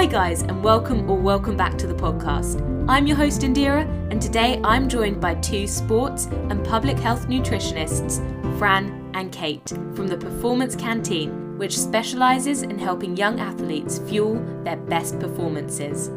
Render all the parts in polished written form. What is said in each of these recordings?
Hi guys, and welcome back to the podcast. I'm your host Indira, and today I'm joined by two sports and public health nutritionists, Fran and Kate, from the Performance Canteen, which specialises in helping young athletes fuel their best performances.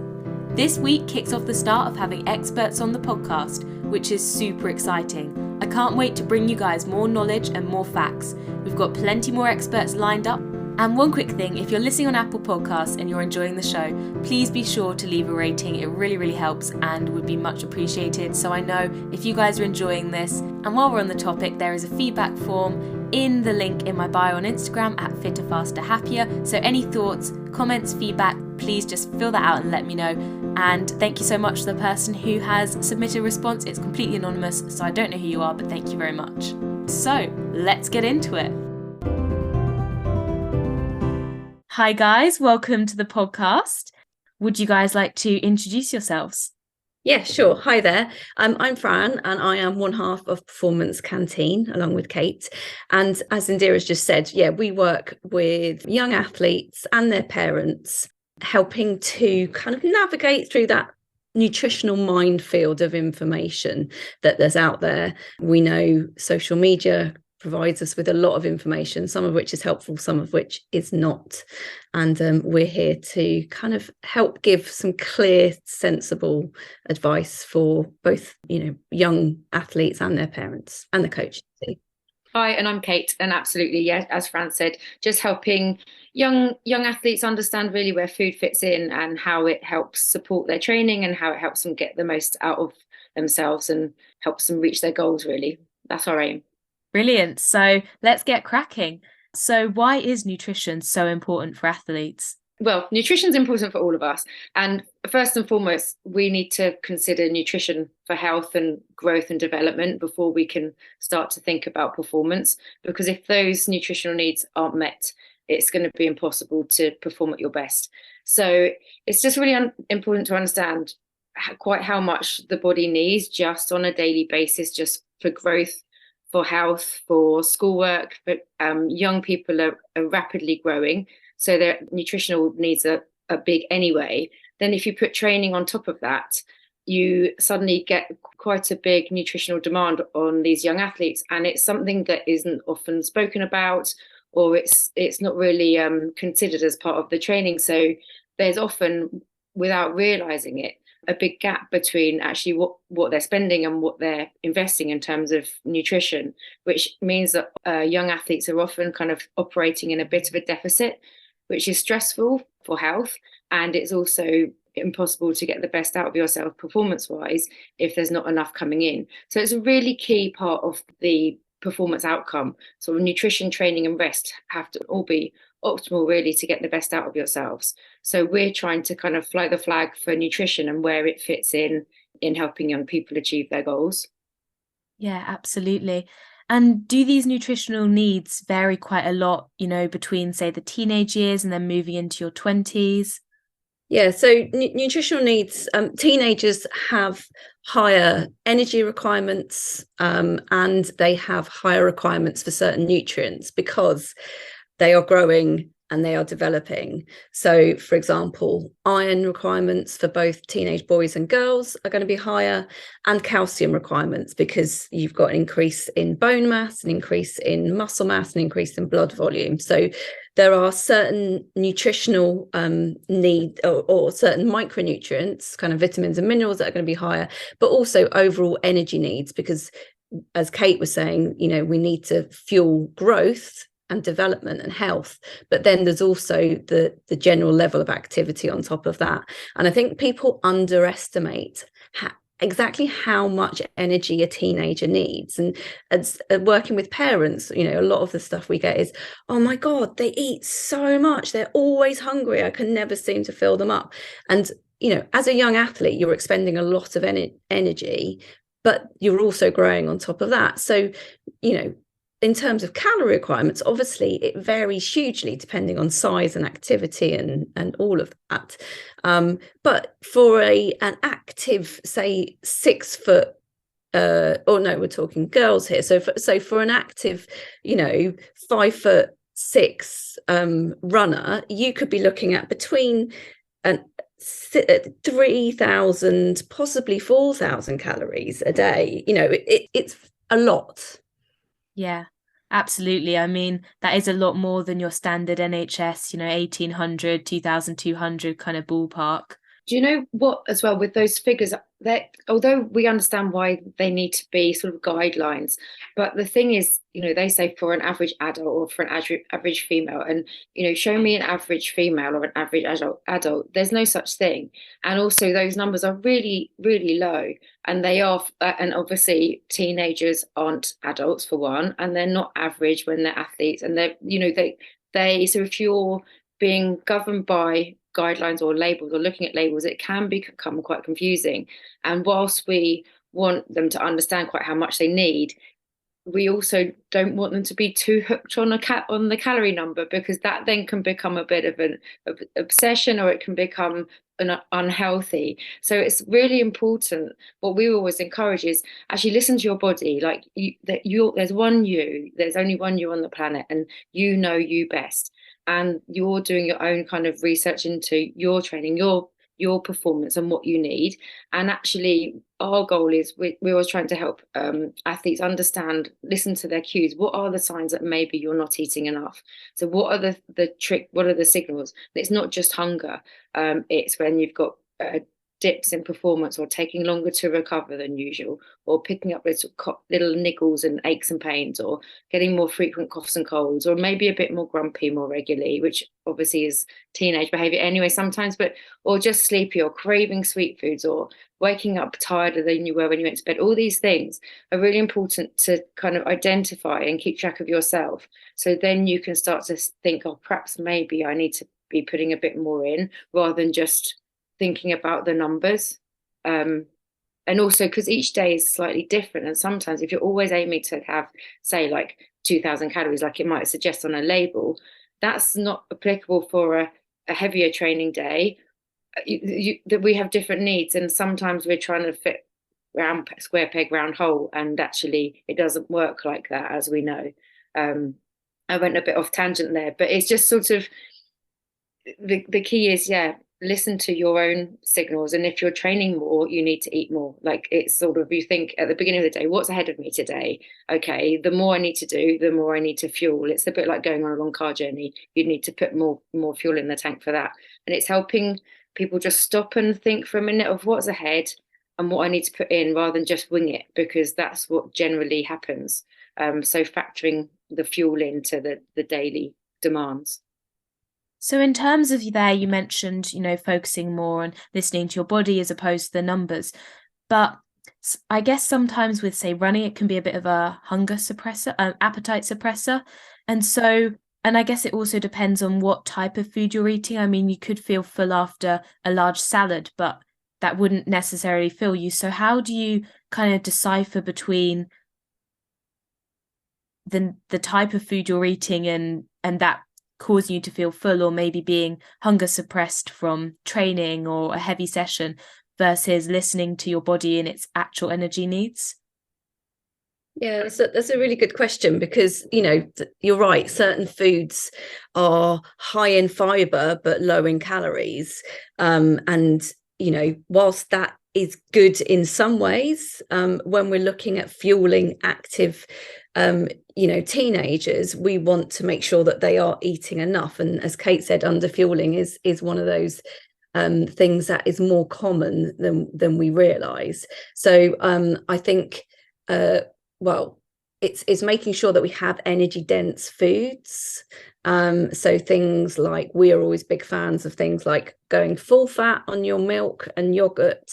This week kicks off the start of having experts on the podcast, which is super exciting. I can't wait to bring you guys more knowledge and more facts. We've got plenty more experts lined up. And one quick thing, if you're listening on Apple Podcasts and you're enjoying the show, please be sure to leave a rating. It really helps and would be much appreciated. So I know if you guys are enjoying this. And while we're on the topic, there is a feedback form in the link in my bio on Instagram at Fitter, Faster, Happier. So any thoughts, comments, feedback, please just fill that out and let me know. And thank you so much to the person who has submitted a response. It's completely anonymous, so I don't know who you are, but thank you very much. So let's get into it. Hi guys, welcome to the podcast. Would you guys like to introduce yourselves? Yeah, sure. Hi there. I'm Fran and I am one half of Performance Canteen along with Kate. And as Indira's just said, we work with young athletes and their parents, helping to kind of navigate through that nutritional minefield of information that there's out there. We know social media provides us with a lot of information, some of which is helpful, some of which is not. And we're here to kind of help give some clear, sensible advice for both, young athletes and their parents and the coaches. Hi, and I'm Kate, and absolutely, yeah, as Fran said, just helping young athletes understand really where food fits in and how it helps support their training and how it helps them get the most out of themselves and helps them reach their goals, really. That's our aim. Brilliant. So let's get cracking. So why is nutrition so important for athletes? Well, nutrition is important for all of us. And first and foremost, we need to consider nutrition for health and growth and development before we can start to think about performance. Because if those nutritional needs aren't met, it's going to be impossible to perform at your best. So it's just really important to understand quite how much the body needs just on a daily basis, just for growth, for health, for schoolwork. But young people are rapidly growing, so their nutritional needs are big anyway. Then if you put training on top of that, you suddenly get quite a big nutritional demand on these young athletes, and it's something that isn't often spoken about, or it's not really considered as part of the training. So there's often, without realizing it, a big gap between actually what they're spending and what they're investing in terms of nutrition, which means that young athletes are often kind of operating in a bit of a deficit, which is stressful for health. And it's also impossible to get the best out of yourself performance-wise if there's not enough coming in. So it's a really key part of the performance outcome. So nutrition, training and rest have to all be optimal really to get the best out of yourselves. So we're trying to kind of fly the flag for nutrition and where it fits in helping young people achieve their goals. Yeah, absolutely. And do these nutritional needs vary quite a lot, between say the teenage years and then moving into your 20s? Yeah, so nutritional needs, teenagers have higher energy requirements and they have higher requirements for certain nutrients because they are growing and they are developing. So, for example, iron requirements for both teenage boys and girls are going to be higher, and calcium requirements because you've got an increase in bone mass, an increase in muscle mass, an increase in blood volume. So there are certain nutritional need or certain micronutrients, kind of vitamins and minerals that are going to be higher, but also overall energy needs because, as Kate was saying, we need to fuel growth and development and health, but then there's also the general level of activity on top of that. And I think people underestimate exactly how much energy a teenager needs. And as working with parents, a lot of the stuff we get is, oh my God, they eat so much, they're always hungry, I can never seem to fill them up. And as a young athlete, you're expending a lot of energy, but you're also growing on top of that. So in terms of calorie requirements, obviously it varies hugely depending on size and activity and all of that. But for an active, say 6 foot, we're talking girls here. So for an active, 5'6" runner, you could be looking at between and 3,000, possibly 4,000 calories a day. It's a lot. Yeah, absolutely. I mean, that is a lot more than your standard NHS, 1,800, 2,200 kind of ballpark. Do you know what, as well, with those figures, that although we understand why they need to be sort of guidelines, but the thing is, they say for an average adult or for an average female, and, show me an average female or an average adult, there's no such thing. And also those numbers are really, really low. And they are, and obviously teenagers aren't adults for one, and they're not average when they're athletes. And they're, so if you're being governed by guidelines or labels or looking at labels, it can become quite confusing. And whilst we want them to understand quite how much they need, we also don't want them to be too hooked on on the calorie number, because that then can become a bit of an obsession, or it can become unhealthy. So it's really important. What we always encourage is actually listen to your body. Like there's only one you on the planet, and you know you best. And you're doing your own kind of research into your training, your performance and what you need. And actually our goal is we're always trying to help athletes understand, listen to their cues. What are the signs that maybe you're not eating enough? So what are what are the signals? It's not just hunger. It's when you've got dips in performance, or taking longer to recover than usual, or picking up little niggles and aches and pains, or getting more frequent coughs and colds, or maybe a bit more grumpy more regularly, which obviously is teenage behavior anyway sometimes, or just sleepy, or craving sweet foods, or waking up tireder than you were when you went to bed. All these things are really important to kind of identify and keep track of yourself. So then you can start to think, oh, perhaps maybe I need to be putting a bit more in, rather than just thinking about the numbers. And also because each day is slightly different, and sometimes if you're always aiming to have, say, like 2,000 calories, like it might suggest on a label, that's not applicable for a heavier training day. That we have different needs, and sometimes we're trying to fit square peg round hole, and actually it doesn't work like that, as we know. I went a bit off tangent there, but it's just sort of the key is, listen to your own signals. And if you're training more, you need to eat more. Like, it's sort of, you think at the beginning of the day, what's ahead of me today? Okay, the more I need to do, the more I need to fuel. It's a bit like going on a long car journey. You need to put more fuel in the tank for that. And it's helping people just stop and think for a minute of what's ahead and what I need to put in, rather than just wing it, because that's what generally happens. So factoring the fuel into the daily demands. So in terms of there, you mentioned, focusing more on listening to your body as opposed to the numbers. But I guess sometimes with, say, running, it can be a bit of a hunger suppressor, appetite suppressor. And I guess it also depends on what type of food you're eating. I mean, you could feel full after a large salad, but that wouldn't necessarily fill you. So how do you kind of decipher between the type of food you're eating and that causing you to feel full, or maybe being hunger suppressed from training or a heavy session, versus listening to your body and its actual energy needs? Yeah, that's a really good question, because, you're right. Certain foods are high in fiber but low in calories. And, whilst that is good in some ways, when we're looking at fueling active teenagers, we want to make sure that they are eating enough. And as Kate said, underfueling is one of those things that is more common than we realize. So I think it's making sure that we have energy dense foods. So things like, we are always big fans of things like going full fat on your milk and yogurt,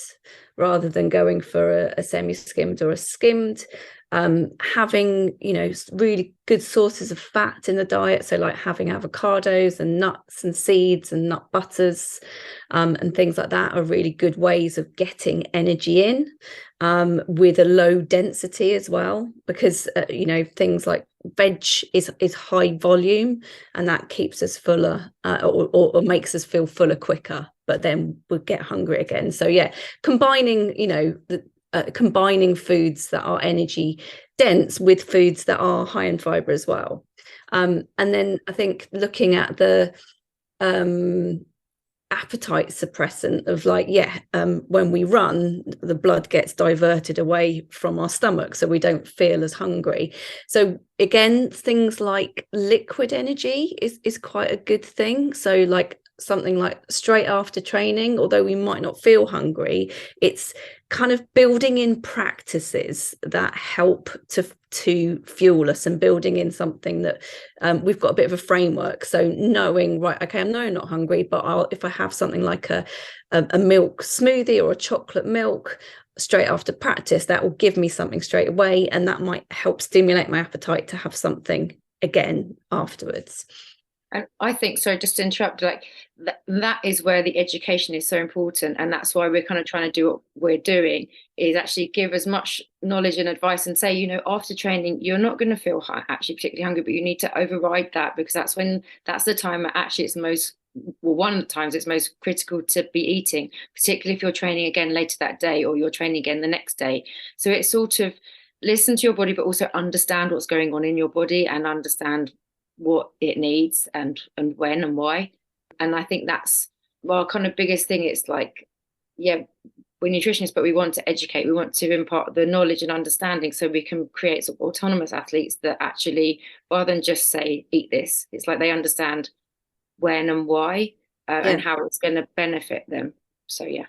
rather than going for a semi-skimmed or a skimmed. Having, really good sources of fat in the diet. So like having avocados and nuts and seeds and nut butters and things like that are really good ways of getting energy in, with a low density as well, because, things like veg is high volume, and that keeps us fuller, or makes us feel fuller quicker, but then we'll get hungry again. So combining, combining foods that are energy dense with foods that are high in fiber as well. And then I think looking at the appetite suppressant of like, when we run, the blood gets diverted away from our stomach, so we don't feel as hungry. So again, things like liquid energy is quite a good thing. So like something like straight after training, although we might not feel hungry, it's kind of building in practices that help to fuel us, and building in something that we've got a bit of a framework. So knowing, right, okay, I'm not hungry, but if I have something like a milk smoothie or a chocolate milk straight after practice, that will give me something straight away, and that might help stimulate my appetite to have something again afterwards. And I think, sorry, just to interrupt, like that is where the education is so important. And that's why we're kind of trying to do what we're doing, is actually give as much knowledge and advice and say, you know, after training, you're not going to feel actually particularly hungry, but you need to override that, because that's the time that actually it's most, well, one of the times it's most critical to be eating, particularly if you're training again later that day or you're training again the next day. So it's sort of listen to your body, but also understand what's going on in your body and understand what it needs and when and why. And I think that's our kind of biggest thing. It's like, yeah, we're nutritionists, but we want to educate, we want to impart the knowledge and understanding so we can create sort of autonomous athletes that actually, rather than just say eat this, it's like they understand when and why and how it's going to benefit them. So yeah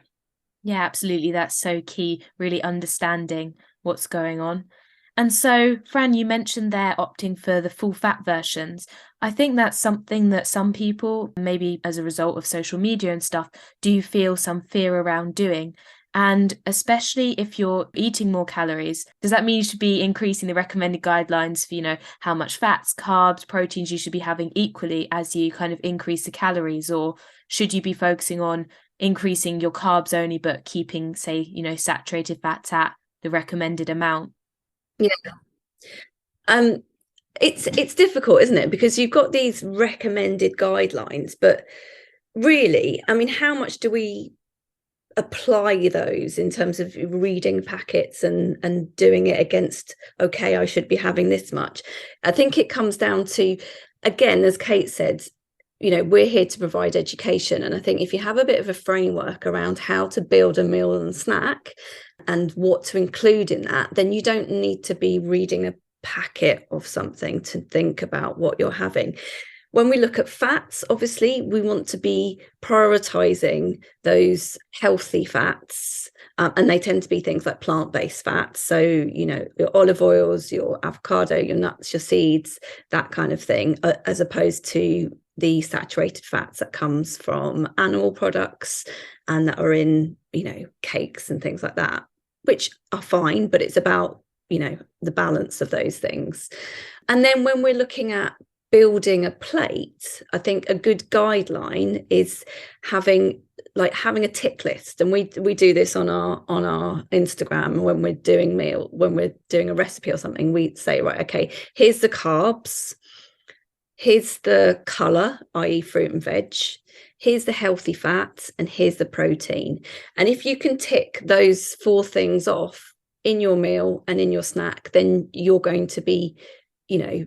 absolutely, that's so key, really understanding what's going on. And so, Fran, you mentioned there opting for the full fat versions. I think that's something that some people, maybe as a result of social media and stuff, do feel some fear around doing. And especially if you're eating more calories, does that mean you should be increasing the recommended guidelines for, you know, how much fats, carbs, proteins you should be having equally as you kind of increase the calories? Or should you be focusing on increasing your carbs only, but keeping, say, you know, saturated fats at the recommended amount? It's difficult, isn't it? Because you've got these recommended guidelines, but really, I mean, how much do we apply those in terms of reading packets and doing it against, okay, I should be having this much? I think it comes down to, again, as Kate said, you know, we're here to provide education. And I think if you have a bit of a framework around how to build a meal and snack and what to include in that, then you don't need to be reading a packet of something to think about what you're having. When we look at fats, obviously, we want to be prioritizing those healthy fats, and they tend to be things like plant-based fats. So, you know, your olive oils, your avocado, your nuts, your seeds, that kind of thing, as opposed to the saturated fats that comes from animal products and that are in, you know, cakes and things like that, which are fine, but it's about, you know, the balance of those things. And then when we're looking at building a plate, I think a good guideline is having a tick list. And we do this on our Instagram when we're doing a recipe or something. We say, right, okay, here's the carbs, here's the color, i.e. fruit and veg, here's the healthy fats, and here's the protein. And if you can tick those 4 things off in your meal and in your snack, then you're going to be, you know,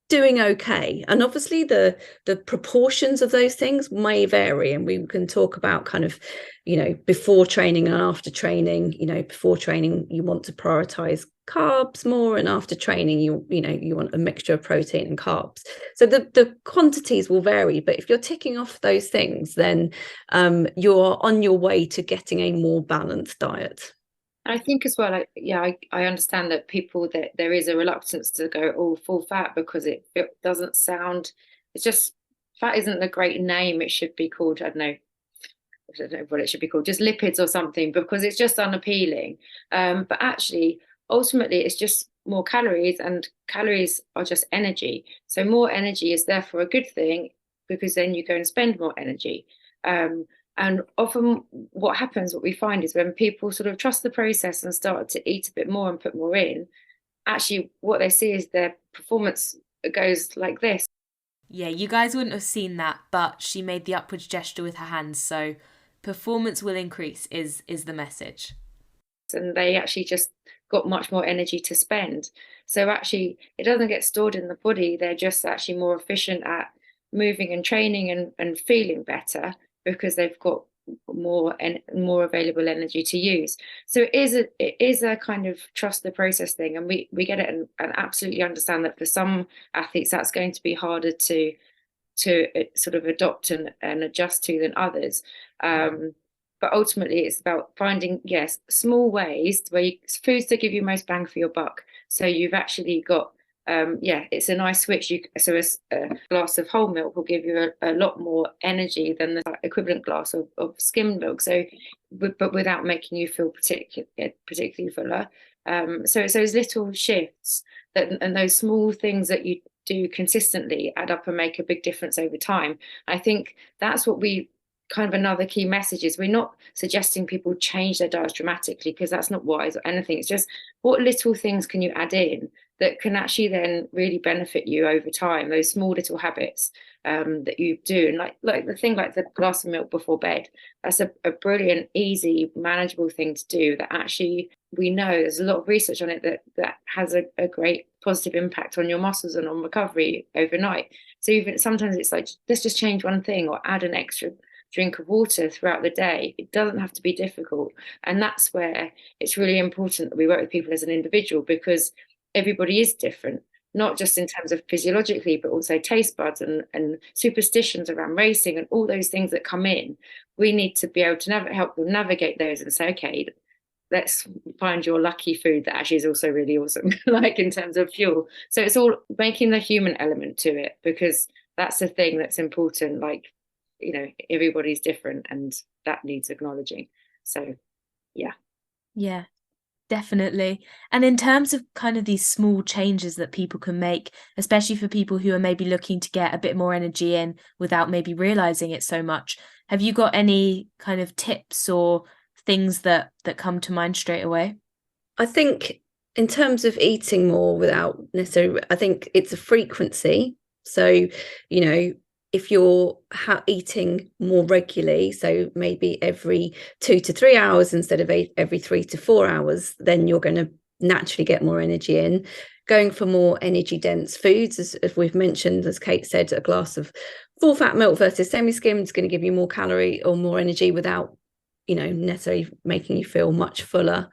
doing okay. And obviously the proportions of those things may vary, and we can talk about kind of, you know, before training and after training. You know, before training you want to prioritize carbs more, and after training you want a mixture of protein and carbs. So the quantities will vary, but if you're ticking off those things, then you're on your way to getting a more balanced diet. I think as well, I understand that that there is a reluctance to go full fat, because it doesn't sound, it's just, fat isn't a great name. It should be called, I don't know what it should be called, just lipids or something, because it's just unappealing. But actually, ultimately, it's just more calories, and calories are just energy. So more energy is therefore a good thing, because then you go and spend more energy. And often what we find is when people sort of trust the process and start to eat a bit more and put more in, actually what they see is their performance goes like this. Yeah, you guys wouldn't have seen that, but she made the upwards gesture with her hands. So performance will increase is the message. And they actually just got much more energy to spend. So actually it doesn't get stored in the body. They're just actually more efficient at moving and training and feeling better. because they've got more available energy to use. So it is a kind of trust the process thing, and we get it and absolutely understand that for some athletes that's going to be harder to sort of adopt and adjust to than others. But ultimately it's about finding, yes, small ways where foods that give you most bang for your buck. So you've actually got it's a nice switch. So a glass of whole milk will give you a lot more energy than the equivalent glass of skimmed milk. So, but without making you feel particularly fuller. So it's those little shifts and those small things that you do consistently add up and make a big difference over time. I think that's what we kind of another key message is. We're not suggesting people change their diets dramatically, because that's not wise or anything. It's just what little things can you add in that can actually then really benefit you over time, those small little habits that you do. And like the thing like the glass of milk before bed, that's a brilliant, easy, manageable thing to do that actually we know there's a lot of research on it that has a great positive impact on your muscles and on recovery overnight. So even sometimes it's like, let's just change one thing or add an extra drink of water throughout the day. It doesn't have to be difficult. And that's where it's really important that we work with people as an individual, because everybody is different, not just in terms of physiologically, but also taste buds and superstitions around racing and all those things that come in. We need to be able to help them navigate those and say, okay, let's find your lucky food that actually is also really awesome, like in terms of fuel. So it's all making the human element to it, because that's the thing that's important. Like, you know, everybody's different and that needs acknowledging. So yeah, definitely. And in terms of kind of these small changes that people can make, especially for people who are maybe looking to get a bit more energy in without maybe realizing it so much, have you got any kind of tips or things that come to mind straight away? I think in terms of eating more without necessarily, I think it's a frequency. So, you know, if you're eating more regularly, so maybe every 2 to 3 hours instead of every 3 to 4 hours, then you're going to naturally get more energy in. Going for more energy dense foods, as we've mentioned, as Kate said, a glass of full fat milk versus semi-skimmed is going to give you more calorie or more energy without, you know, necessarily making you feel much fuller.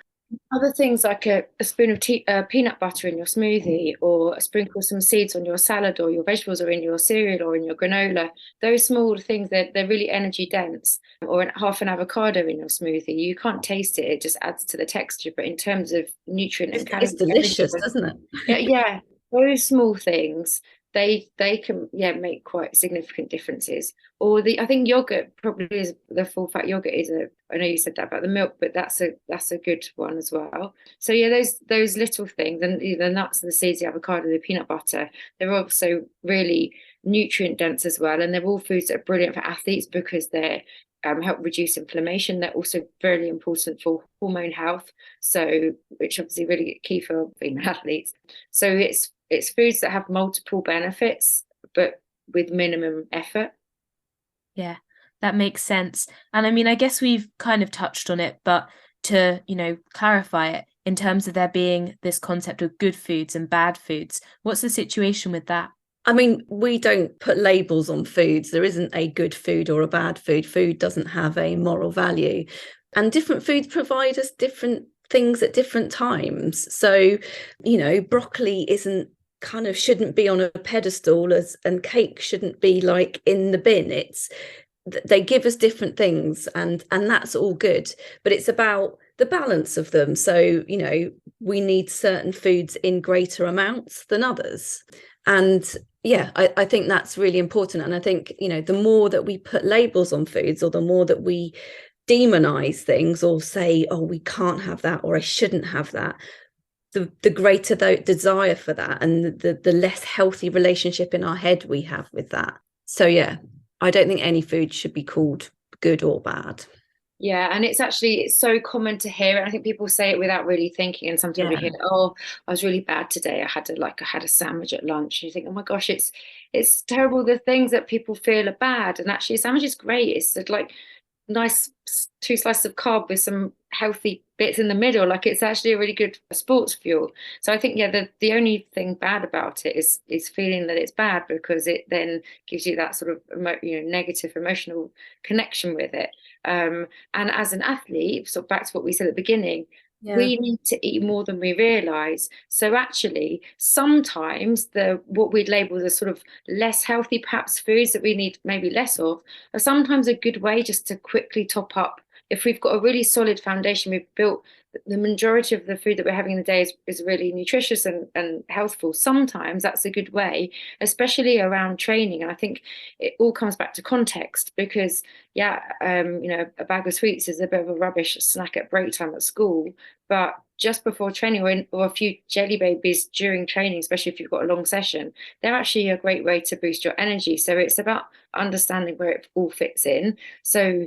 Other things like a spoon of peanut butter in your smoothie, or a sprinkle some seeds on your salad or your vegetables or in your cereal or in your granola. Those small things, they're really energy dense. Or half an avocado in your smoothie. You can't taste it. It just adds to the texture. But in terms of nutrient and calorie, it's delicious, doesn't it? Yeah, those small things, they can make quite significant differences. Or I think yogurt probably is, the full fat yogurt is I know you said that about the milk, but that's a good one as well. So yeah, those little things, and the nuts, the seeds, the avocado, the peanut butter, they're also really nutrient dense as well, and they're all foods that are brilliant for athletes because they're help reduce inflammation. They're also very important for hormone health, so which obviously really key for female athletes. So it's foods that have multiple benefits, but with minimum effort. Yeah, that makes sense. And I mean, I guess we've kind of touched on it, but to, you know, clarify it in terms of there being this concept of good foods and bad foods, what's the situation with that? I mean, we don't put labels on foods. There isn't a good food or a bad food. Food doesn't have a moral value. And different foods provide us different things at different times. So, you know, broccoli shouldn't be on a pedestal, and cake shouldn't be like in the bin. They give us different things, and that's all good, but it's about the balance of them. So, you know, we need certain foods in greater amounts than others. And yeah, I think that's really important. And I think, you know, the more that we put labels on foods, or the more that we demonize things or say, oh, we can't have that, or I shouldn't have that, the greater the desire for that, and the less healthy relationship in our head we have with that. So yeah, I don't think any food should be called good or bad. Yeah, and it's so common to hear it. I think people say it without really thinking, and sometimes we hear, oh, I was really bad today. I had a sandwich at lunch. And you think, oh my gosh, it's terrible, the things that people feel are bad. And actually a sandwich is great. It's like nice 2 slices of carb with some healthy bits in the middle. Like, it's actually a really good sports fuel. So I think, yeah, the only thing bad about it is feeling that it's bad, because it then gives you that sort of negative emotional connection with it. And as an athlete, so back to what we said at the beginning, we need to eat more than we realize. So actually, sometimes what we'd label as sort of less healthy, perhaps foods that we need maybe less of, are sometimes a good way just to quickly top up. If we've got a really solid foundation, we've built the majority of the food that we're having in the day is really nutritious and healthful. Sometimes that's a good way, especially around training. And I think it all comes back to context, because a bag of sweets is a bit of a rubbish snack at break time at school, but just before training, or a few jelly babies during training, especially if you've got a long session, they're actually a great way to boost your energy. So it's about understanding where it all fits in. So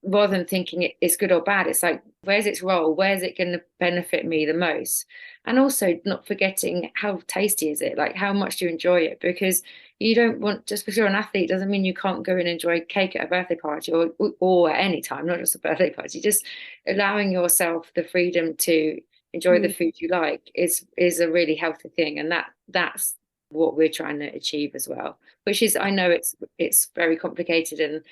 rather than thinking it's good or bad, it's like, where's its role? Where's it going to benefit me the most? And also not forgetting, how tasty is it? Like, how much do you enjoy it? Because you don't want, just because you're an athlete doesn't mean you can't go and enjoy cake at a birthday party, or at any time, not just a birthday party. Just allowing yourself the freedom to enjoy the food you like is a really healthy thing. And that's what we're trying to achieve as well, which is, I know it's very complicated, and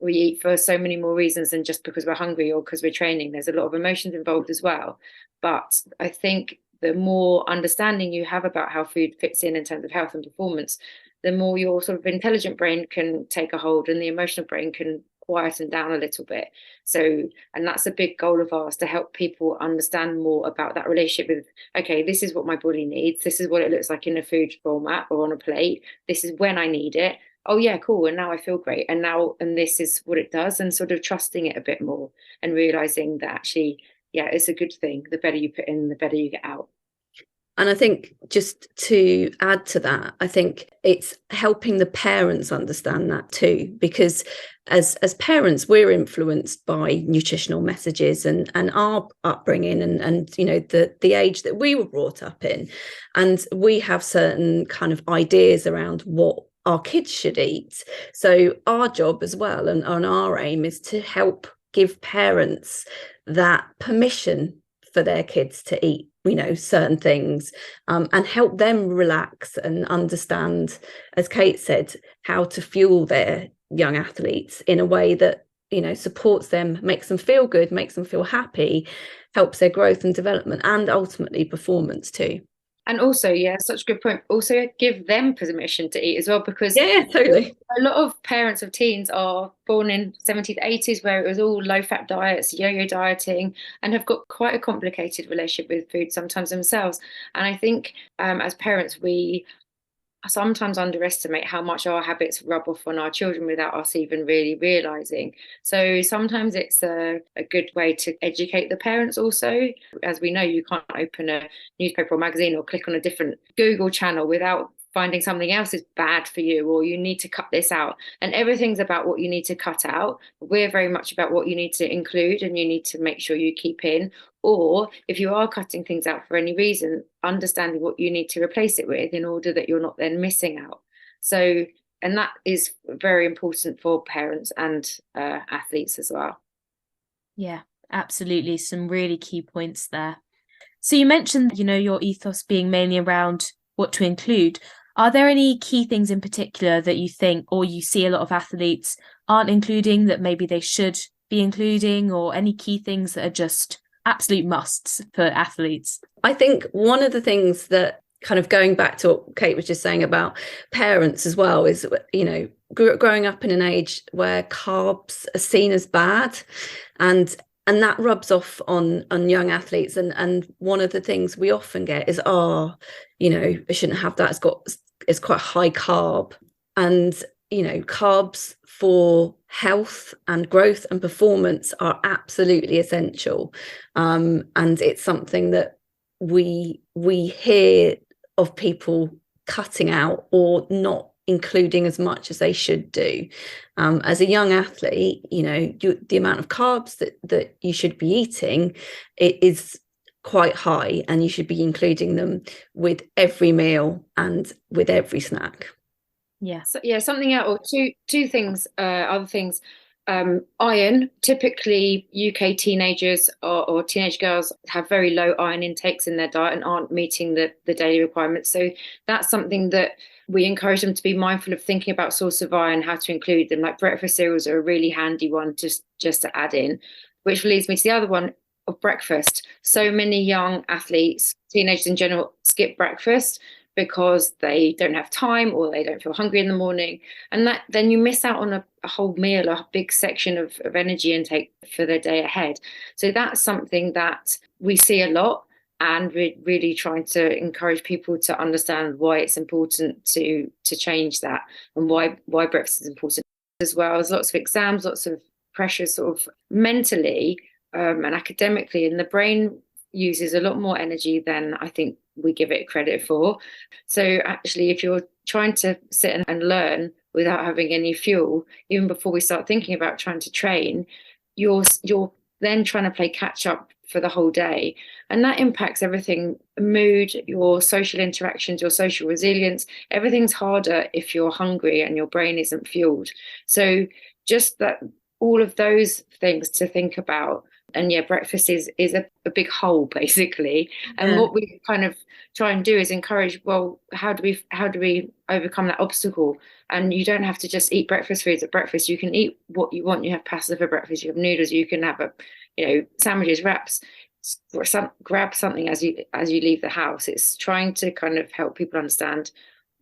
we eat for so many more reasons than just because we're hungry or because we're training. There's a lot of emotions involved as well. But I think the more understanding you have about how food fits in terms of health and performance, the more your sort of intelligent brain can take a hold, and the emotional brain can quieten down a little bit. So, and that's a big goal of ours, to help people understand more about that relationship with, okay, this is what my body needs. This is what it looks like in a food format or on a plate. This is when I need it. Oh yeah, cool. And now I feel great. And this is what it does, and sort of trusting it a bit more, and realizing that actually, yeah, it's a good thing. The better you put in, the better you get out. And I think, just to add to that, I think it's helping the parents understand that too, because as parents, we're influenced by nutritional messages and our upbringing and the age that we were brought up in. And we have certain kind of ideas around what our kids should eat. So our job as well, and our aim, is to help give parents that permission for their kids to eat certain things, and help them relax and understand, as Kate said, how to fuel their young athletes in a way that supports them, makes them feel good, makes them feel happy, helps their growth and development, and ultimately performance too. And also, yeah, such a good point. Also, give them permission to eat as well, because totally. A lot of parents of teens are born in 70s, 80s, where it was all low-fat diets, yo-yo dieting, and have got quite a complicated relationship with food sometimes themselves. And I think as parents, we sometimes underestimate how much our habits rub off on our children without us even really realizing. So sometimes it's a good way to educate the parents also. As we know, you can't open a newspaper or magazine or click on a different Google channel without finding something else is bad for you, or you need to cut this out. And everything's about what you need to cut out. We're very much about what you need to include and you need to make sure you keep in. Or if you are cutting things out for any reason, understanding what you need to replace it with in order that you're not then missing out. So, and that is very important for parents and athletes as well. Yeah, absolutely. Some really key points there. So you mentioned, your ethos being mainly around what to include. Are there any key things in particular that you think, or you see a lot of athletes aren't including, that maybe they should be including, or any key things that are just absolute musts for athletes? I think one of the things that, kind of going back to what Kate was just saying about parents as well, is, growing up in an age where carbs are seen as bad, and that rubs off on young athletes. And one of the things we often get is, I shouldn't have that. It's quite high carb. And, carbs for health and growth and performance are absolutely essential. And it's something that we hear of people cutting out or not including as much as they should do. As a young athlete, the amount of carbs that you should be eating, it is quite high, and you should be including them with every meal and with every snack. Yeah. So, yeah, something else, or two things, other things. Iron, typically UK teenagers or teenage girls have very low iron intakes in their diet and aren't meeting the daily requirements. So that's something that we encourage them to be mindful of, thinking about source of iron, how to include them. Like breakfast cereals are a really handy one just to add in, which leads me to the other one of breakfast. So many young athletes, teenagers in general, skip breakfast because they don't have time or they don't feel hungry in the morning, and that then you miss out on a whole meal, a big section of energy intake for the day ahead. So that's something that we see a lot, and we're really trying to encourage people to understand why it's important to change that, and why breakfast is important as well. There's lots of exams, lots of pressure sort of mentally and academically, and the brain uses a lot more energy than I think we give it credit for. So actually, if you're trying to sit and learn without having any fuel, even before we start thinking about trying to train, you're then trying to play catch up for the whole day, and that impacts everything: mood, your social interactions, your social resilience. Everything's harder if you're hungry and your brain isn't fueled. So just that, all of those things to think about. And yeah, breakfast is a big hole basically. And what we kind of try and do is encourage, well, how do we overcome that obstacle? And you don't have to just eat breakfast foods at breakfast. You can eat what you want. You have pasta for breakfast, you have noodles, you can have sandwiches, wraps, grab something as you leave the house. It's trying to kind of help people understand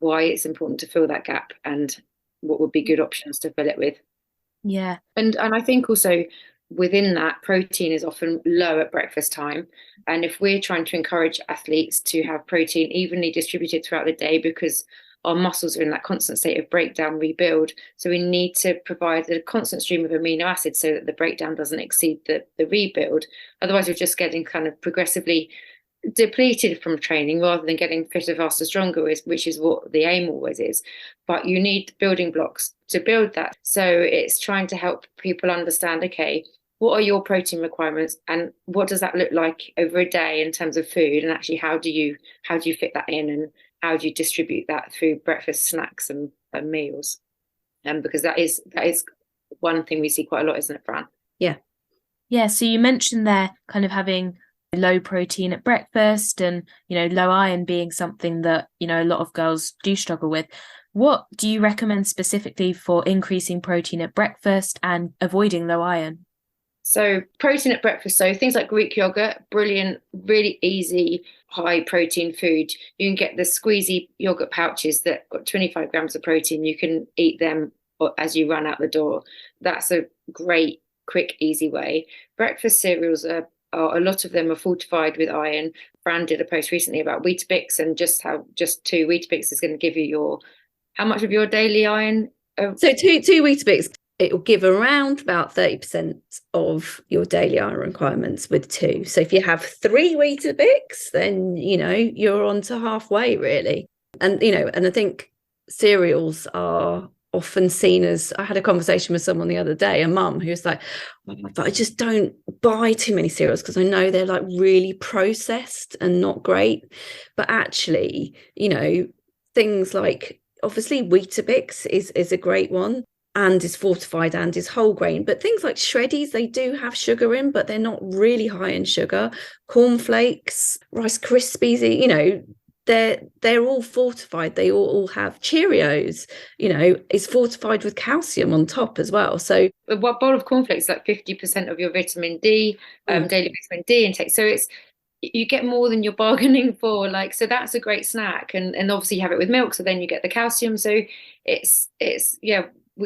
why it's important to fill that gap and what would be good options to fill it with. Yeah. And I think also within that, protein is often low at breakfast time. And if we're trying to encourage athletes to have protein evenly distributed throughout the day, because our muscles are in that constant state of breakdown, rebuild, so we need to provide a constant stream of amino acids so that the breakdown doesn't exceed the rebuild. Otherwise, we're just getting kind of progressively depleted from training rather than getting fitter, faster, stronger, which is what the aim always is. But you need building blocks to build that. So it's trying to help people understand, okay, what are your protein requirements and what does that look like over a day in terms of food, and actually how do you fit that in, and how do you distribute that through breakfast, snacks and meals? Because that is one thing we see quite a lot, isn't it, Fran? Yeah, so you mentioned there kind of having low protein at breakfast and low iron being something that a lot of girls do struggle with. What do you recommend specifically for increasing protein at breakfast and avoiding low iron? So protein at breakfast, so things like Greek yogurt, brilliant, really easy, high protein food. You can get the squeezy yogurt pouches that got 25 grams of protein. You can eat them as you run out the door. That's a great, quick, easy way. Breakfast cereals are a lot of them are fortified with iron. Fran did a post recently about Weetabix and just how just 2 Weetabix is going to give you how much of your daily iron? So two Weetabix, it will give around about 30% of your daily iron requirements with 2. So if you have 3 Weetabix, then you're on to halfway really. And and I think cereals are often seen as, I had a conversation with someone the other day, a mum who was like, but I just don't buy too many cereals because I know they're like really processed and not great. But actually, things like, obviously Weetabix is a great one and is fortified and is whole grain, but things like Shreddies, they do have sugar in, but they're not really high in sugar. Cornflakes, Rice Krispies, they're all fortified. They all have Cheerios, is fortified with calcium on top as well. So a bowl of cornflakes is like 50% of your vitamin D, daily vitamin D intake. So you get more than you're bargaining for. So that's a great snack, and obviously you have it with milk, so then you get the calcium. So it's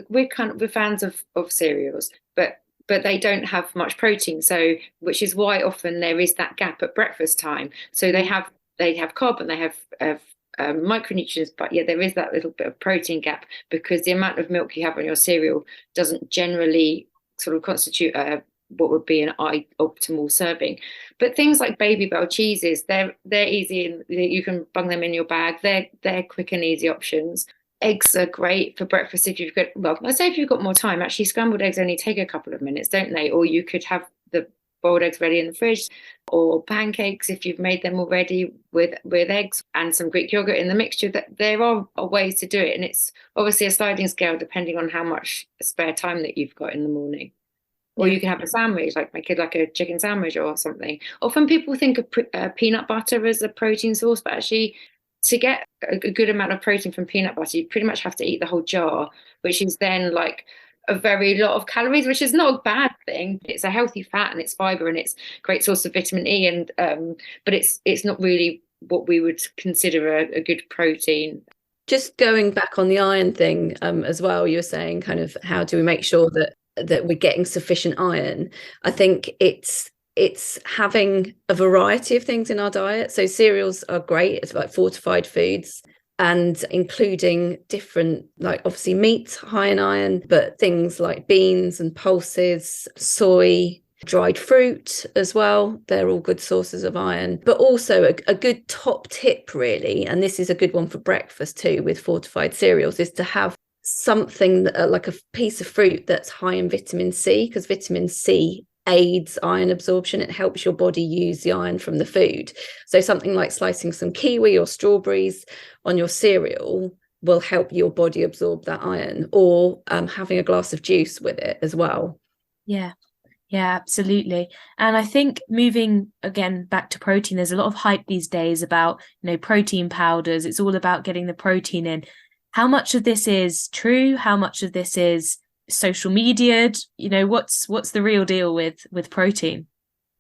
we're fans of cereals, but they don't have much protein. So which is why often there is that gap at breakfast time. So they have carb and they have micronutrients, but there is that little bit of protein gap because the amount of milk you have on your cereal doesn't generally sort of constitute what would be an optimal serving. But things like Baby Bell cheeses, they're easy and you can bung them in your bag. They're quick and easy options. Eggs are great for breakfast if you've got more time. Actually, scrambled eggs only take a couple of minutes, don't they? Or you could have the boiled eggs ready in the fridge, or pancakes if you've made them already with eggs and some Greek yogurt in the mixture. That there are ways to do it, and it's obviously a sliding scale depending on how much spare time that you've got in the morning. Or you can have a sandwich, like my kid, like a chicken sandwich or something. Often people think of peanut butter as a protein source, but actually to get a good amount of protein from peanut butter, you pretty much have to eat the whole jar, which is then like a very lot of calories, which is not a bad thing. It's a healthy fat and it's fiber and it's a great source of vitamin E, and but it's not really what we would consider a good protein. Just going back on the iron thing as well, you were saying kind of how do we make sure that we're getting sufficient iron? I think it's having a variety of things in our diet. So cereals are great. It's like fortified foods, and including different, like obviously meat, high in iron, but things like beans and pulses, soy, dried fruit as well. They're all good sources of iron. But also a good top tip really, and this is a good one for breakfast too with fortified cereals, is to have something like a piece of fruit that's high in vitamin C, because vitamin C aids iron absorption. It helps your body use the iron from the food. So something like slicing some kiwi or strawberries on your cereal will help your body absorb that iron, or having a glass of juice with it as well. Yeah, absolutely. And I think moving again back to protein, there's a lot of hype these days about, protein powders. It's all about getting the protein in. How much of this is true? How much of this is social media'd? What's the real deal with protein?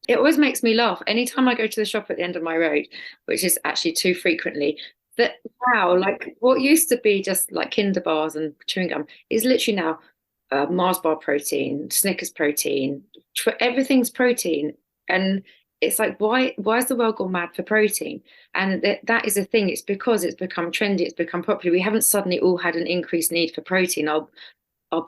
It always makes me laugh anytime I go to the shop at the end of my road, which is actually too frequently, that now, like what used to be just like Kinder bars and chewing gum is literally now Mars bar protein, Snickers protein, everything's protein. And it's like, why has the world gone mad for protein? And that is the thing. It's because it's become trendy, it's become popular. We haven't suddenly all had an increased need for protein. Our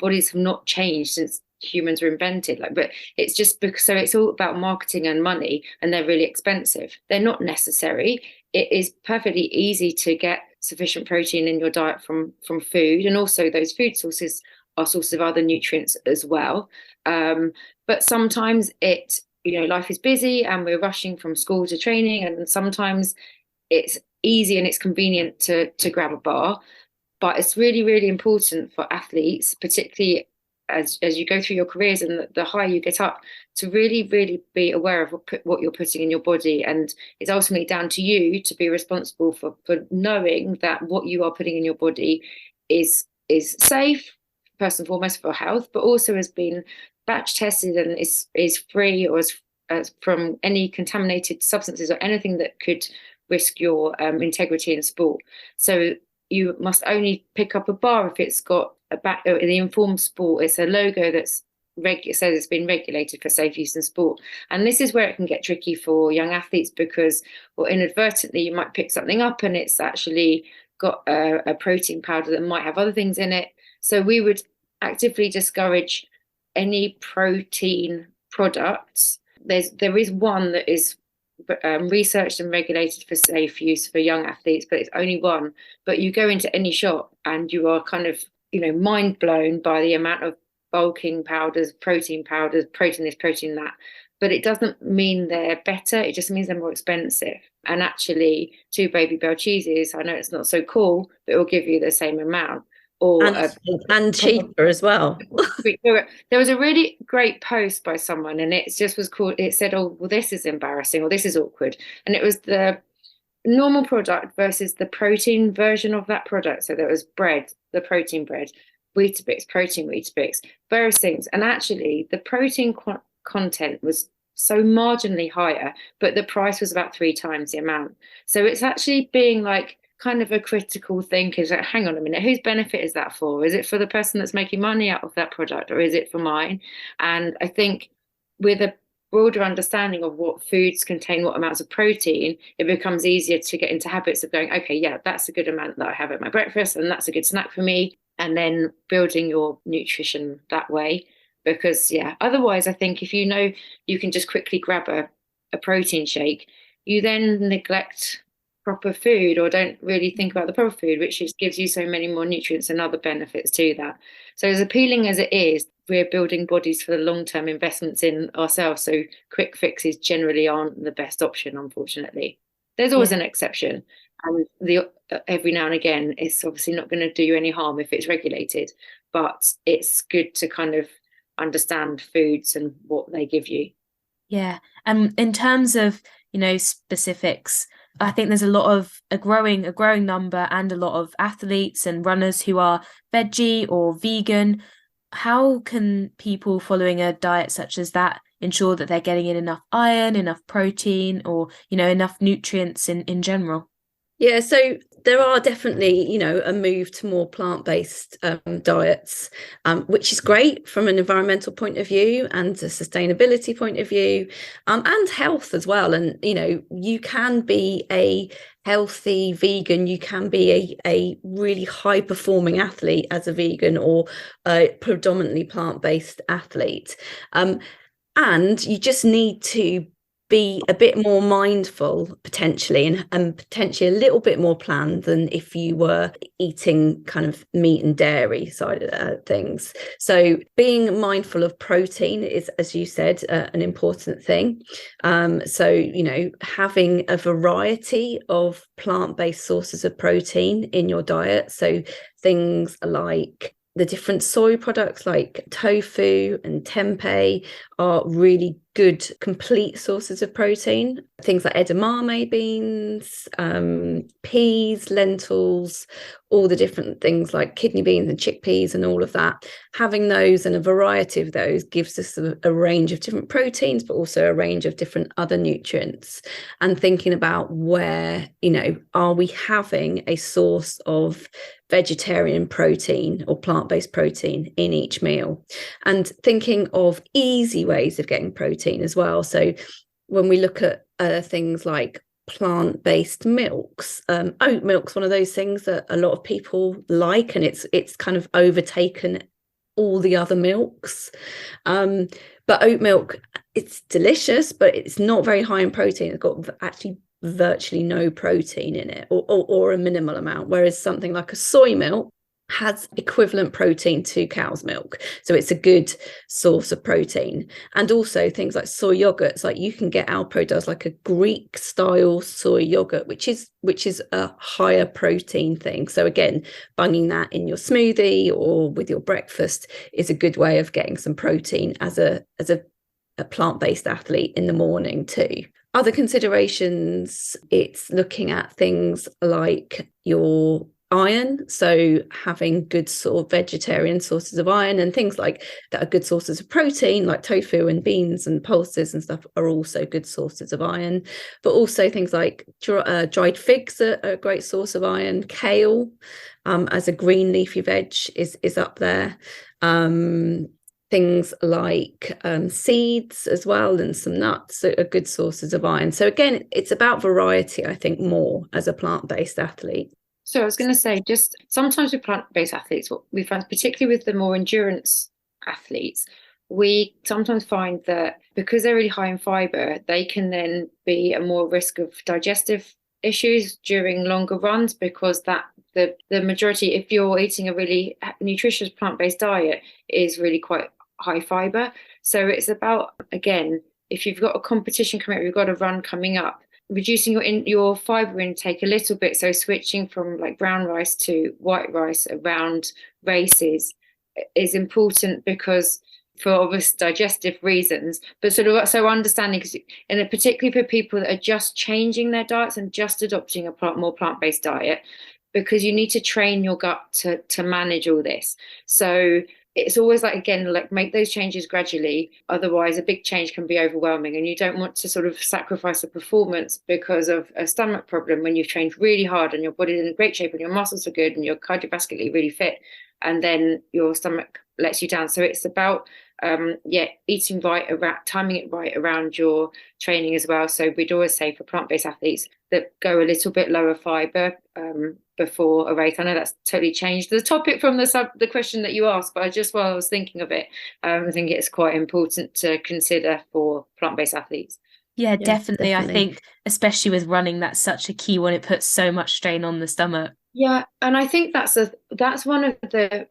bodies have not changed since humans were invented. But it's just because, so it's all about marketing and money, and they're really expensive. They're not necessary. It is perfectly easy to get sufficient protein in your diet from food, and also those food sources are sources of other nutrients as well. But sometimes life is busy and we're rushing from school to training, and sometimes it's easy and it's convenient to grab a bar. But it's really, really important for athletes, particularly as you go through your careers and the higher you get up, to really, really be aware of what you're putting in your body. And it's ultimately down to you to be responsible for knowing that what you are putting in your body is safe, first and foremost, for health, but also has been batch tested and is free, or as from any contaminated substances or anything that could risk your integrity in sport. So you must only pick up a bar if it's got the Informed Sport. It's a logo that's says it's been regulated for safe use in sport. And this is where it can get tricky for young athletes, because, well, inadvertently you might pick something up and it's actually got a protein powder that might have other things in it. So we would actively discourage any protein products. There is one that is researched and regulated for safe use for young athletes, but it's only one. But you go into any shop and you are kind of mind blown by the amount of bulking powders, protein this, protein that. But it doesn't mean they're better, it just means they're more expensive. And actually 2 Baby Bell cheeses, I know it's not so cool, but it will give you the same amount. And cheaper as well. There was a really great post by someone, and it just was called, it said, oh, well, this is embarrassing, or this is awkward. And it was the normal product versus the protein version of that product. So there was bread, the protein bread, Weetabix, protein Weetabix, various things. And actually the protein content was so marginally higher, but the price was about 3 times the amount. So it's actually being like kind of a critical think, is like, hang on a minute, whose benefit is that for? Is it for the person that's making money out of that product, or is it for mine? And I think with a broader understanding of what foods contain what amounts of protein, it becomes easier to get into habits of going, okay, yeah, that's a good amount that I have at my breakfast, and that's a good snack for me, and then building your nutrition that way. Because otherwise I think if you can just quickly grab a protein shake, you then neglect proper food, or don't really think about the proper food, which just gives you so many more nutrients and other benefits to that. So as appealing as it is, we're building bodies for the long-term investments in ourselves. So quick fixes generally aren't the best option, unfortunately. There's always an exception. And every now and again, it's obviously not going to do you any harm if it's regulated, but it's good to kind of understand foods and what they give you. Yeah. And in terms of, specifics, I think there's a growing number and a lot of athletes and runners who are veggie or vegan. How can people following a diet such as that ensure that they're getting in enough iron, enough protein, or, enough nutrients in general? Yeah, so there are definitely, a move to more plant-based diets, which is great from an environmental point of view and a sustainability point of view, and health as well. And, you can be a healthy vegan, you can be a really high-performing athlete as a vegan or a predominantly plant-based athlete. And you just need to be a bit more mindful potentially and potentially a little bit more planned than if you were eating kind of meat and dairy side of things. So being mindful of protein is, as you said, an important thing. So, having a variety of plant-based sources of protein in your diet. So things like the different soy products like tofu and tempeh are really good complete sources of protein. Things like edamame beans, peas, lentils, all the different things like kidney beans and chickpeas and all of that. Having those and a variety of those gives us a range of different proteins, but also a range of different other nutrients. And thinking about where, are we having a source of vegetarian protein or plant-based protein in each meal, and thinking of easy ways of getting protein as well. So when we look at things like plant-based milks, oat milk's one of those things that a lot of people like, and it's kind of overtaken all the other milks. But oat milk, it's delicious, but it's not very high in protein. It's got actually virtually no protein in it, or a minimal amount, whereas something like a soy milk has equivalent protein to cow's milk, so it's a good source of protein. And also things like soy yogurts, like you can get Alpro does like a Greek style soy yogurt, which is a higher protein thing. So again, bunging that in your smoothie or with your breakfast is a good way of getting some protein as a plant-based athlete in the morning too. Other considerations, it's looking at things like your iron, so having good sort of vegetarian sources of iron, and things like that are good sources of protein, like tofu and beans and pulses and stuff are also good sources of iron. But also things like dried figs are a great source of iron. Kale, as a green leafy veg, is up there. Things like seeds as well, and some nuts are good sources of iron. So again, it's about variety, I think, more as a plant-based athlete. So I was going to say, just sometimes with plant-based athletes, what we find, particularly with the more endurance athletes, we sometimes find that because they're really high in fibre, they can then be at more risk of digestive issues during longer runs, because that the majority, if you're eating a really nutritious plant-based diet, is really quite high fibre. So it's about, again, if you've got a competition coming up, you've got a run coming up, reducing your fibre intake a little bit. So switching from like brown rice to white rice around races is important, because for obvious digestive reasons, but sort of so understanding, and particularly for people that are just changing their diets and just adopting a more plant-based diet, because you need to train your gut to manage all this. So it's always like, again, like make those changes gradually. Otherwise, a big change can be overwhelming, and you don't want to sort of sacrifice the performance because of a stomach problem when you've trained really hard and your body's in great shape and your muscles are good and you're cardiovascularly really fit, and then your stomach lets you down. So it's about eating right, timing it right around your training as well. So we'd always say for plant-based athletes that go a little bit lower fibre before a race. I know that's totally changed the topic from the question that you asked, but while I was thinking of it, I think it's quite important to consider for plant-based athletes. Yeah, definitely. I think especially with running, that's such a key one. It puts so much strain on the stomach. Yeah, and I think that's one of the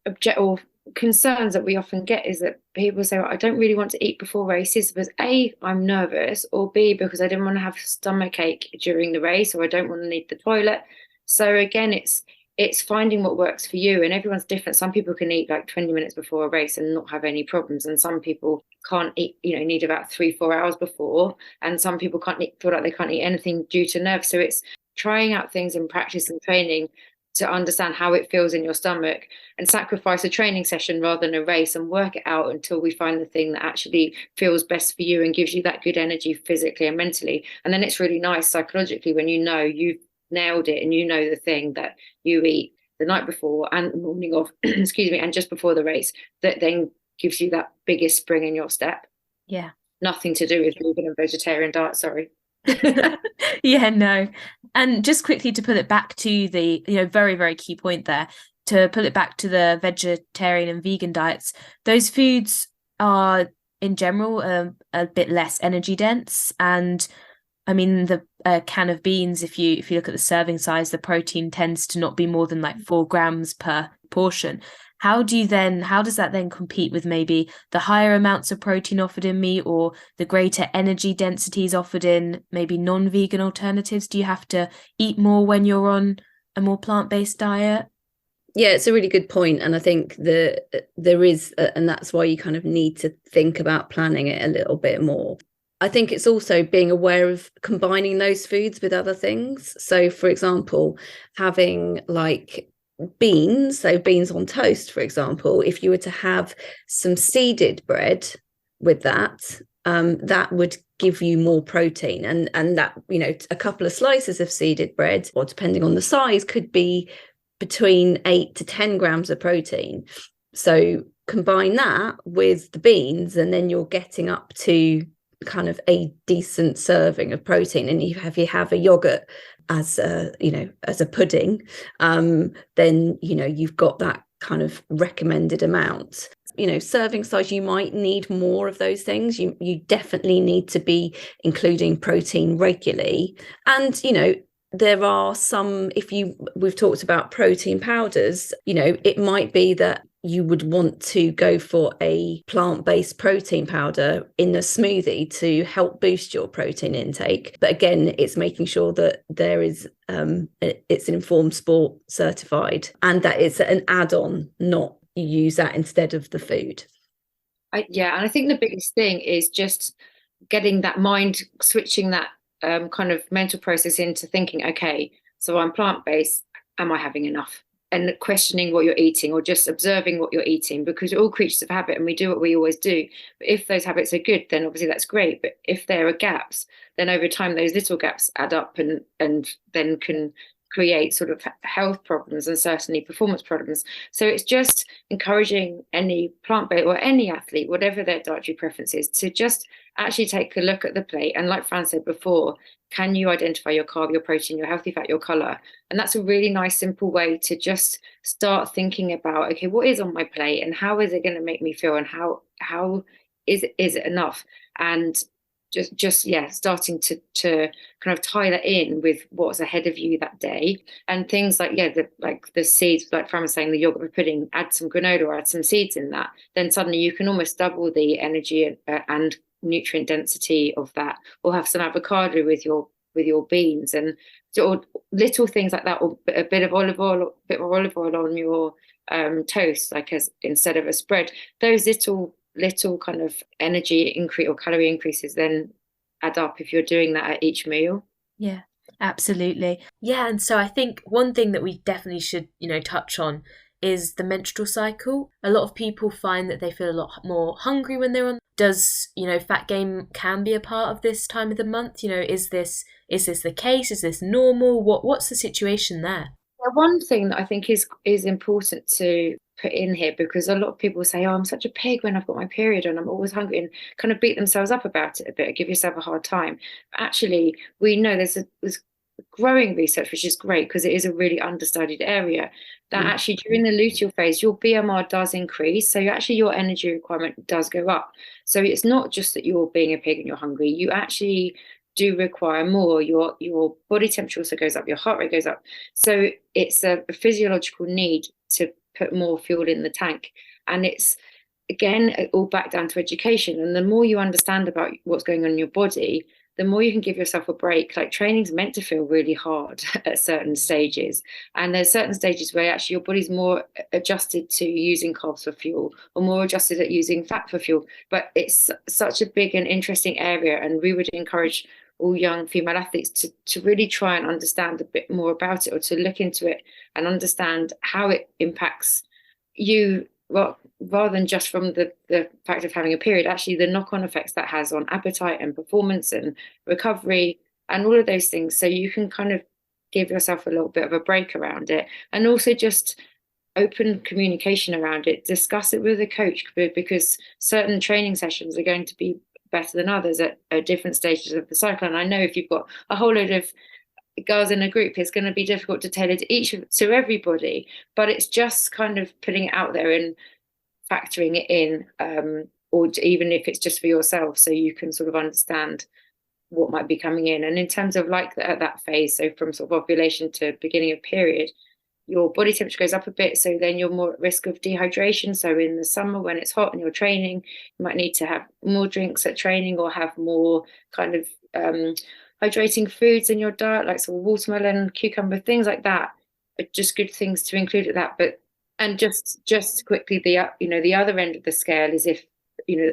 concerns that we often get is that people say, well, I don't really want to eat before races because A, I'm nervous, or B, because I didn't want to have stomach ache during the race, or I don't want to need the toilet. So again, it's finding what works for you, and everyone's different. Some people can eat like 20 minutes before a race and not have any problems, and some people can't eat, need about 3-4 hours before, and some people feel like they can't eat anything due to nerves. So it's trying out things in practice and training to understand how it feels in your stomach, and sacrifice a training session rather than a race, and work it out until we find the thing that actually feels best for you and gives you that good energy physically and mentally. And then it's really nice psychologically when you've nailed it and the thing that you eat the night before and the morning of excuse me, and just before the race, that then gives you that biggest spring in your step. Yeah. Nothing to do with vegan and vegetarian diet, sorry. Yeah, no. And just quickly to put it back to the very, very key point there, to put it back to the vegetarian and vegan diets, those foods are in general a bit less energy dense. And I mean, the can of beans, if you look at the serving size, the protein tends to not be more than like 4 grams per portion. How does that then compete with maybe the higher amounts of protein offered in meat, or the greater energy densities offered in maybe non-vegan alternatives? Do you have to eat more when you're on a more plant-based diet? Yeah, it's a really good point. And I think there is, and that's why you kind of need to think about planning it a little bit more. I think it's also being aware of combining those foods with other things. So, for example, having like beans on toast, for example, if you were to have some seeded bread with that, that would give you more protein, and that, a couple of slices of seeded bread, or depending on the size, could be between 8 to 10 grams of protein. So combine that with the beans, and then you're getting up to kind of a decent serving of protein. And you have a yogurt as a pudding, then you've got that kind of recommended amount. Serving size, you might need more of those things. You definitely need to be including protein regularly. And there are some, we've talked about protein powders, it might be that you would want to go for a plant-based protein powder in a smoothie to help boost your protein intake. But again, it's making sure that there is it's Informed Sport certified, and that it's an add-on, not you use that instead of the food. And I think the biggest thing is just getting that mind, switching that kind of mental process into thinking, okay, so I'm plant-based, am I having enough? And questioning what you're eating, or just observing what you're eating, because we're all creatures of habit and we do what we always do. But if those habits are good, then obviously that's great. But if there are gaps, then over time those little gaps add up and then can create sort of health problems and certainly performance problems. So it's just encouraging any plant-based or any athlete, whatever their dietary preference is, to just actually take a look at the plate. And like Fran said before, can you identify your carb, your protein, your healthy fat, your color? And that's a really nice, simple way to just start thinking about, okay, what is on my plate and how is it going to make me feel, and how is it enough? And just starting to kind of tie that in with what's ahead of you that day. And things like the seeds, like Fran was saying, the yogurt pudding, add some granola or add some seeds in that, then suddenly you can almost double the energy and nutrient density of that. Or have some avocado with your beans, and or little things like that, or a bit of olive oil on your toast, like as instead of a spread. Those little kind of energy increase or calorie increases then add up if you're doing that at each meal. Yeah, absolutely. Yeah, and so I think one thing that we definitely should touch on is the menstrual cycle. A lot of people find that they feel a lot more hungry when they're on. Does fat gain can be a part of this time of the month? Is this the case? Is this normal? What's the situation there? One thing that I think is important to put in here, because a lot of people say, oh, I'm such a pig when I've got my period and I'm always hungry, and kind of beat themselves up about it a bit, give yourself a hard time. But actually, we know there's growing research, which is great because it is a really understudied area, that actually during the luteal phase, your BMR does increase. So your energy requirement does go up. So it's not just that you're being a pig and you're hungry, you actually do require more. Your body temperature also goes up, your heart rate goes up. So it's a physiological need to put more fuel in the tank. And it's, again, all back down to education. And the more you understand about what's going on in your body, the more you can give yourself a break. Like, training's meant to feel really hard at certain stages. And there's certain stages where actually your body's more adjusted to using carbs for fuel, or more adjusted at using fat for fuel. But it's such a big and interesting area. And we would encourage all young female athletes to really try and understand a bit more about it, or to look into it and understand how it impacts you. Well, rather than just from the fact of having a period, actually the knock-on effects that has on appetite and performance and recovery and all of those things. So you can kind of give yourself a little bit of a break around it, and also just open communication around it. Discuss it with a coach, because certain training sessions are going to be better than others at different stages of the cycle. And I know if you've got a whole load of girls in a group, it's going to be difficult to tailor to everybody, but it's just kind of putting it out there and factoring it in, or even if it's just for yourself, so you can sort of understand what might be coming in. And in terms of like at that phase, so from sort of ovulation to beginning of period, your body temperature goes up a bit, so then you're more at risk of dehydration. So in the summer when it's hot and you're training, you might need to have more drinks at training, or have more kind of hydrating foods in your diet, like sort of watermelon, cucumber, things like that are just good things to include at that. But and just quickly, the other end of the scale is if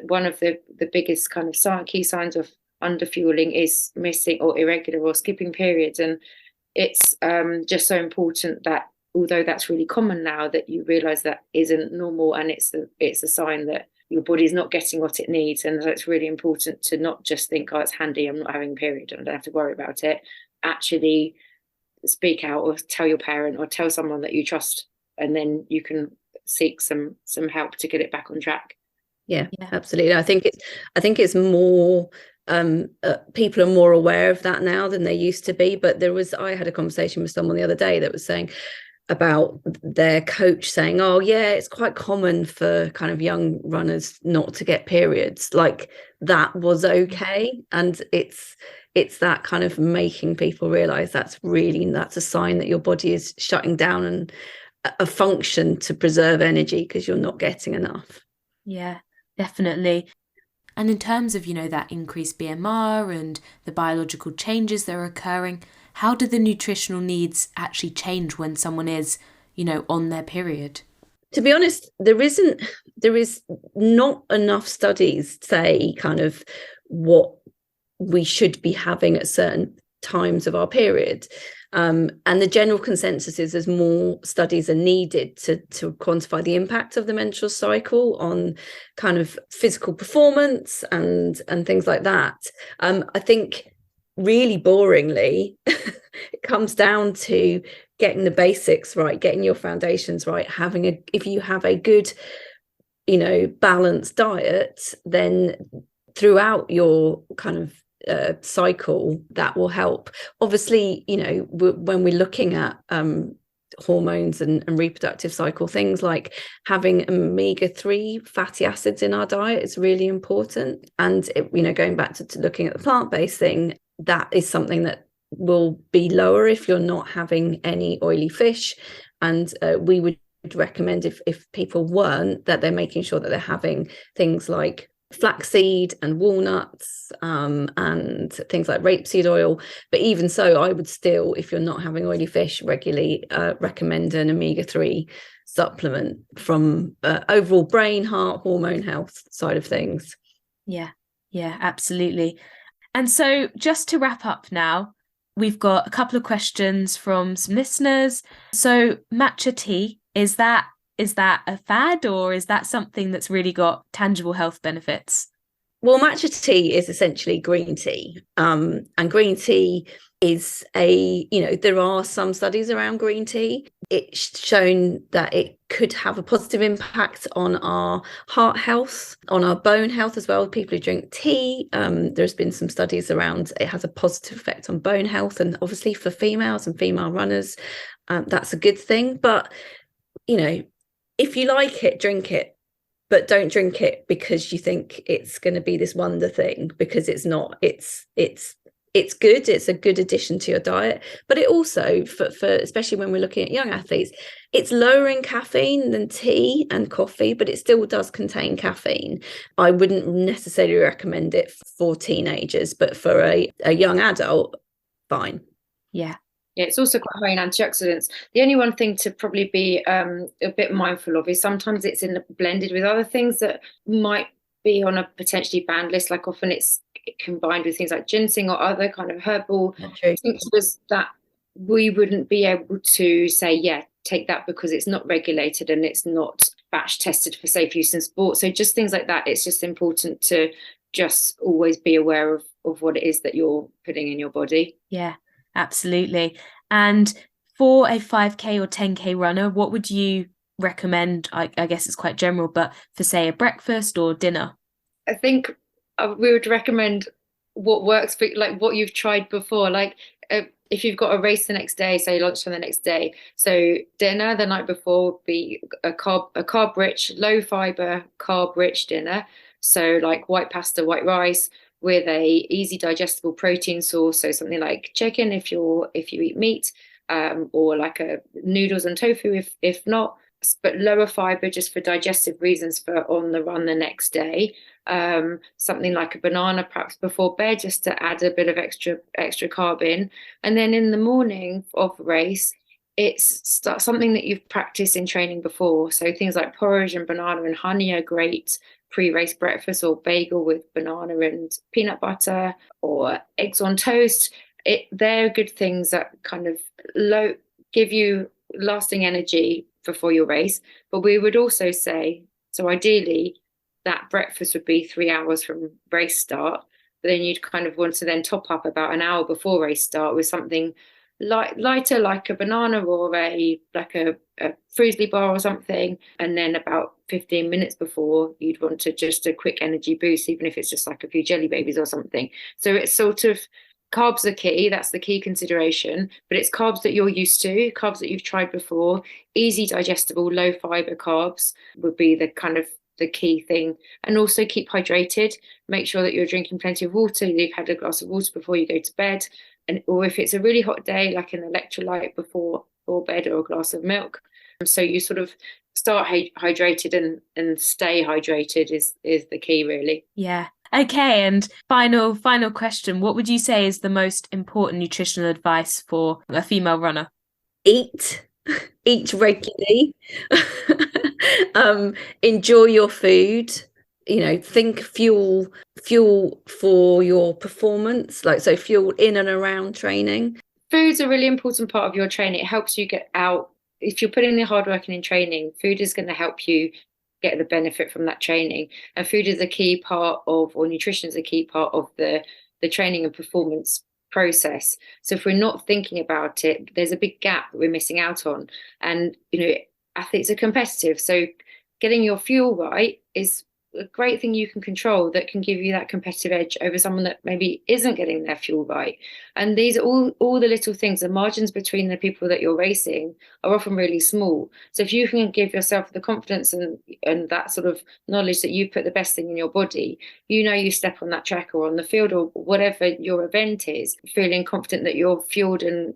one of the biggest kind of key signs of underfueling is missing or irregular or skipping periods. And it's just so important that, although that's really common now, that you realize that isn't normal, and it's a sign that your body is not getting what it needs. And so it's really important to not just think, oh, it's handy, I'm not having a period, I don't have to worry about it. Actually speak out, or tell your parent, or tell someone that you trust, and then you can seek some help to get it back on track. Yeah, absolutely. I think it's more people are more aware of that now than they used to be. But I had a conversation with someone the other day that was saying about their coach saying, oh yeah, it's quite common for kind of young runners not to get periods, like that was okay. And it's that kind of making people realize that's a sign that your body is shutting down and a function to preserve energy because you're not getting enough. Yeah, definitely. And in terms of, that increased BMR and the biological changes that are occurring, how do the nutritional needs actually change when someone is, on their period? To be honest, there is not enough studies say kind of what we should be having at certain times of our period. And the general consensus is there's more studies are needed to quantify the impact of the menstrual cycle on kind of physical performance and things like that. I think really boringly, it comes down to getting the basics right, getting your foundations right, if you have a good, balanced diet, then throughout your kind of cycle that will help. Obviously, when we're looking at hormones and reproductive cycle, things like having omega-3 fatty acids in our diet is really important. And going back to looking at the plant-based thing, that is something that will be lower if you're not having any oily fish. And we would recommend, if people weren't, that they're making sure that they're having things like flaxseed and walnuts and things like rapeseed oil. But even so, I would still, if you're not having oily fish regularly, recommend an omega-3 supplement from overall brain, heart, hormone health side of things. Yeah, absolutely. And so just to wrap up now, we've got a couple of questions from some listeners. So matcha tea, is that a fad, or is that something that's really got tangible health benefits? Well, matcha tea is essentially green tea. And green tea is there are some studies around green tea. It's shown that it could have a positive impact on our heart health, on our bone health as well. People who drink tea, there's been some studies around it has a positive effect on bone health. And obviously for females and female runners, that's a good thing. But, if you like it, drink it, but don't drink it because you think it's going to be this wonder thing, because it's not. It's it's good. It's a good addition to your diet, but it also, for especially when we're looking at young athletes, it's lower in caffeine than tea and coffee, but it still does contain caffeine. I wouldn't necessarily recommend it for teenagers, but for a young adult, fine. Yeah. Yeah, it's also quite high in antioxidants. The only one thing to probably be a bit mindful of is sometimes it's blended with other things that might be on a potentially banned list. Like often it's combined with things like ginseng or other kind of herbal tinctures that we wouldn't be able to say, yeah, take that because it's not regulated and it's not batch tested for safe use in sport. So just things like that. It's just important to just always be aware of what it is that you're putting in your body. Yeah. Absolutely. And for a 5K or 10K runner, what would you recommend? I guess it's quite general, but for say a breakfast or dinner? I think we would recommend what works for, like what you've tried before. Like if you've got a race the next day, say lunchtime the next day. So dinner the night before would be a carb rich, low fiber, carb rich dinner. So like white pasta, white rice, with a easy digestible protein source, so something like chicken if you eat meat, or like a noodles and tofu if not, but lower fiber just for digestive reasons for on the run the next day. Something like a banana perhaps before bed just to add a bit of extra carb in, and then in the morning of the race it's something that you've practiced in training before. So things like porridge and banana and honey are great pre-race breakfast, or bagel with banana and peanut butter, or eggs on toast. They're good things that kind of give you lasting energy before your race. But we would also say, so ideally that breakfast would be 3 hours from race start, but then you'd kind of want to then top up about an hour before race start with something lighter, like a banana or a fruity bar or something, and then about 15 minutes before you'd want to just a quick energy boost, even if it's just like a few jelly babies or something. So it's sort of carbs are key, that's the key consideration, but it's carbs that you're used to, carbs that you've tried before, easy digestible, low fiber carbs would be the kind of the key thing. And also keep hydrated, make sure that you're drinking plenty of water, you've had a glass of water before you go to bed, or if it's a really hot day, like an electrolyte before bed or a glass of milk. So you sort of start hydrated and stay hydrated is the key, really. Yeah. Okay. And final question. What would you say is the most important nutritional advice for a female runner? Eat regularly. Enjoy your food. Think fuel for your performance, so fuel in and around training. Food's a really important part of your training. It helps you get out. If you're putting the hard work in training, food is going to help you get the benefit from that training. And food is a key part of, or nutrition is a key part of the training and performance process. So if we're not thinking about it, there's a big gap that we're missing out on. And, athletes are competitive. So getting your fuel right is a great thing you can control that can give you that competitive edge over someone that maybe isn't getting their fuel right. And these are all the little things. The margins between the people that you're racing are often really small. So if you can give yourself the confidence and that sort of knowledge that you put the best thing in your body, you step on that track or on the field or whatever your event is, feeling confident that you're fueled and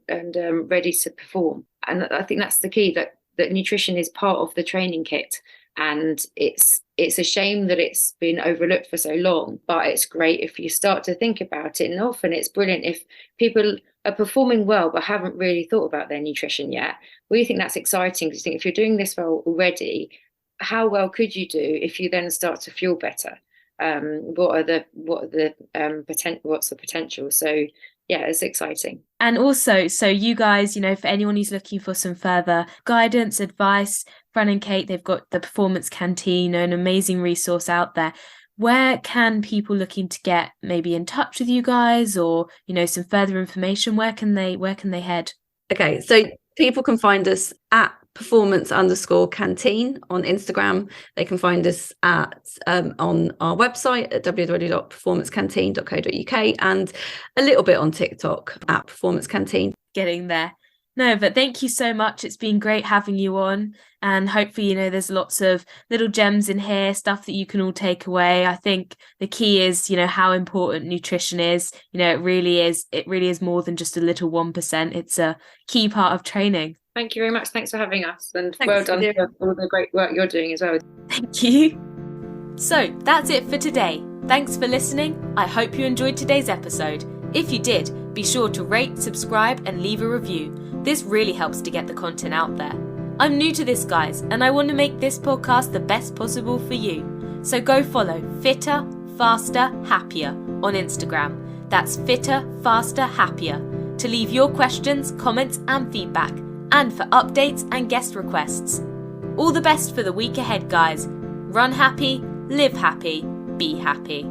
ready to perform. And I think that's the key, that nutrition is part of the training kit. And it's a shame that it's been overlooked for so long, but it's great if you start to think about it. And often it's brilliant if people are performing well but haven't really thought about their nutrition yet. We think that's exciting, because you think if you're doing this well already, how well could you do if you then start to fuel better? What's the potential? So yeah, it's exciting. And also, so you guys, for anyone who's looking for some further guidance, advice, Fran and Kate, they've got the Performance Canteen, an amazing resource out there. Where can people looking to get maybe in touch with you guys, or, some further information, where can they head? Okay, so people can find us at performance_canteen on Instagram. They can find us on our website at www.performancecanteen.co.uk, and a little bit on TikTok at Performance Canteen. Getting there. No, but thank you so much. It's been great having you on, and hopefully, there's lots of little gems in here, stuff that you can all take away. I think the key is, how important nutrition is. It really is more than just a little 1%. It's a key part of training. Thank you very much. Thanks for having us, and Thanks, well done Indira. for all the great work you're doing as well. Thank you. So that's it for today. Thanks for listening. I hope you enjoyed today's episode. If you did, be sure to rate, subscribe, and leave a review. This really helps to get the content out there. I'm new to this, guys, and I want to make this podcast the best possible for you. So go follow Fitter, Faster, Happier on Instagram. That's Fitter, Faster, Happier to leave your questions, comments, and feedback, and for updates and guest requests. All the best for the week ahead, guys. Run happy, live happy, be happy.